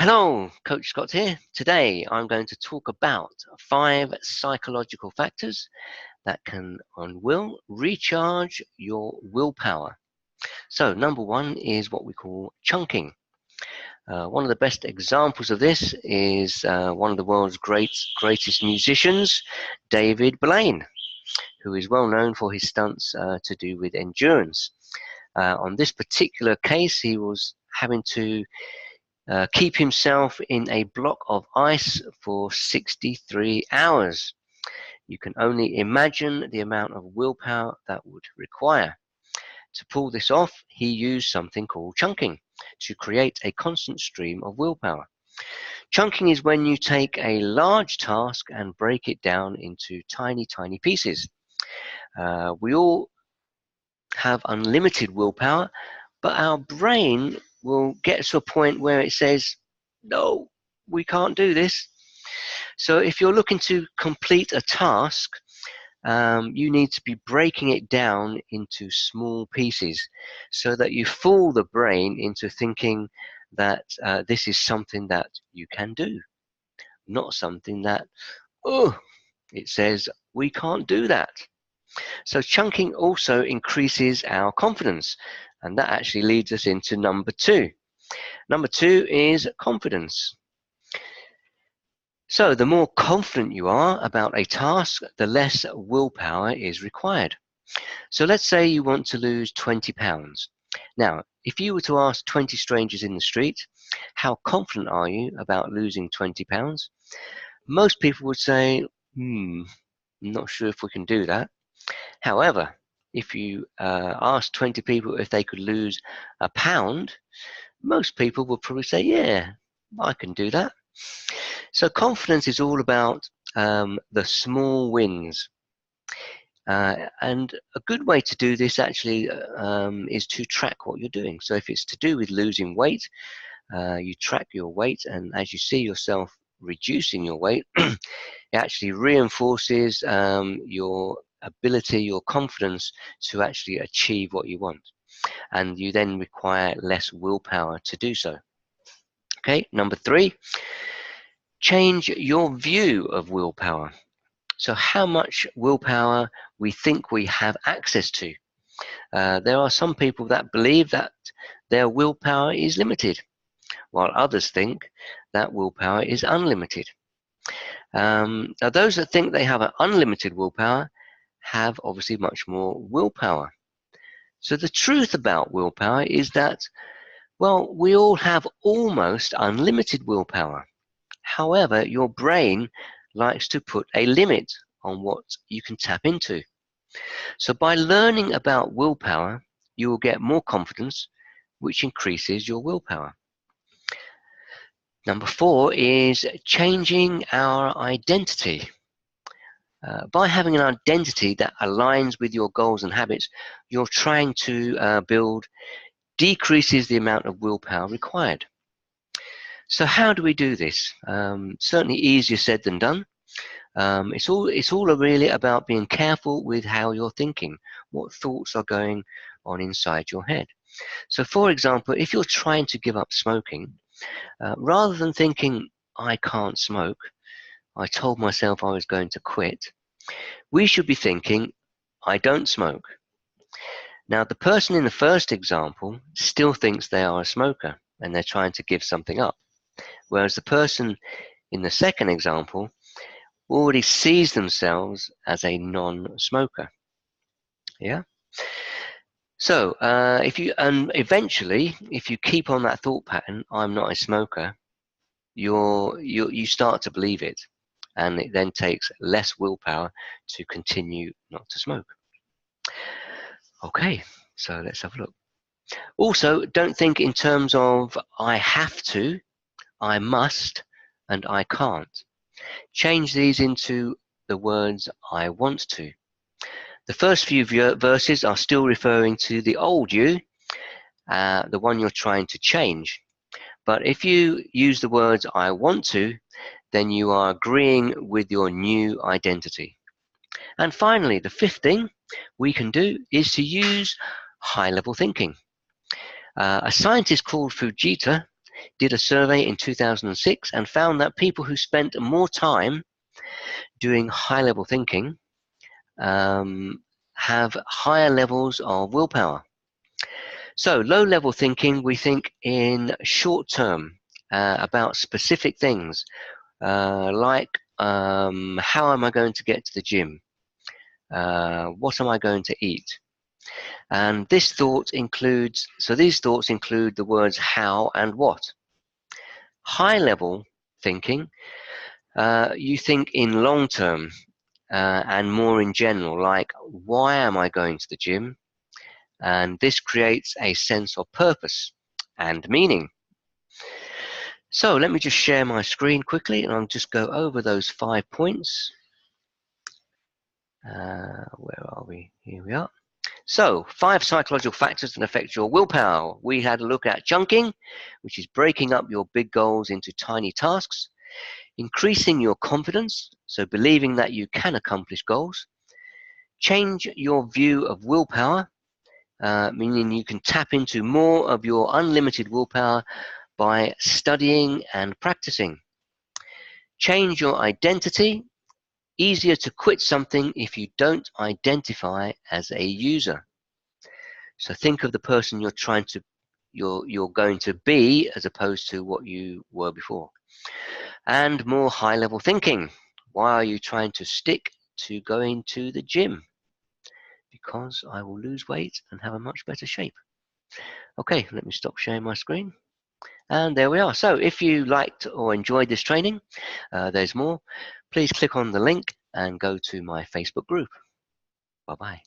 Hello, Coach Scott here. Today I'm going to talk about 5 psychological factors that can and will recharge your willpower. So, number 1 is what we call chunking. One of the best examples of this is one of the world's greatest musicians, David Blaine, who is well known for his stunts to do with endurance. On this particular case, he was having to keep himself in a block of ice for 63 hours. You can only imagine the amount of willpower that would require. To pull this off, he used something called chunking to create a constant stream of willpower. Chunking is when you take a large task and break it down into tiny pieces. We all have unlimited willpower, but our brain will get to a point where it says, no, we can't do this. So if you're looking to complete a task, you need to be breaking it down into small pieces so that you fool the brain into thinking that this is something that you can do, not something that, it says we can't do that. So chunking also increases our confidence, and that actually leads us into number 2. Number 2 is confidence. So the more confident you are about a task, the less willpower is required. So let's say you want to lose 20 pounds. Now, if you were to ask 20 strangers in the street, how confident are you about losing 20 pounds? Most people would say, I'm not sure if we can do that. However, if you ask 20 people if they could lose a pound, most people would probably say, yeah, I can do that. So confidence is all about the small wins. And a good way to do this actually is to track what you're doing. So if it's to do with losing weight, you track your weight, and as you see yourself reducing your weight, it actually reinforces your ability, your confidence to actually achieve what you want. And you then require less willpower to do so. Okay, number 3, change your view of willpower. So how much willpower we think we have access to. There are some people that believe that their willpower is limited, while others think that willpower is unlimited. Now those that think they have an unlimited willpower have obviously much more willpower. So the truth about willpower is that, well, we all have almost unlimited willpower. However, your brain likes to put a limit on what you can tap into. So by learning about willpower, you will get more confidence, which increases your willpower. Number 4 is changing our identity. By having an identity that aligns with your goals and habits, you're trying to build decreases the amount of willpower required. So how do we do this? Certainly easier said than done. It's all really about being careful with how you're thinking, what thoughts are going on inside your head. So for example, if you're trying to give up smoking, rather than thinking, I can't smoke, I told myself I was going to quit, we should be thinking, I don't smoke. Now, the person in the first example still thinks they are a smoker and they're trying to give something up, whereas the person in the second example already sees themselves as a non-smoker. Yeah. So eventually, if you keep on that thought pattern, I'm not a smoker, you start to believe it, and it then takes less willpower to continue not to smoke. Okay, so let's have a look. Also, don't think in terms of I have to, I must, and I can't. Change these into the words I want to. The first few verses are still referring to the old you, the one you're trying to change. But if you use the words I want to, then you are agreeing with your new identity. And finally, the 5th thing we can do is to use high-level thinking. A scientist called Fujita, did a survey in 2006 and found that people who spent more time doing high-level thinking have higher levels of willpower. So low-level thinking, we think in short term about specific things, like how am I going to get to the gym? What am I going to eat? And these thoughts include the words how and what. High-level thinking, you think in long term and more in general, like why am I going to the gym? And this creates a sense of purpose and meaning. So let me just share my screen quickly and I'll just go over those 5 points. Where are we? Here we are. So 5 psychological factors that affect your willpower. We had a look at chunking, which is breaking up your big goals into tiny tasks. Increasing your confidence, so believing that you can accomplish goals. Change your view of willpower, meaning you can tap into more of your unlimited willpower by studying and practicing. Change your identity. Easier to quit something if you don't identify as a user. So think of the person you're going to be as opposed to what you were before. And more high-level thinking. Why are you trying to stick to going to the gym? Because I will lose weight and have a much better shape. Okay, let me stop sharing my screen. And there we are. So if you liked or enjoyed this training, there's more. Please click on the link and go to my Facebook group. Bye-bye.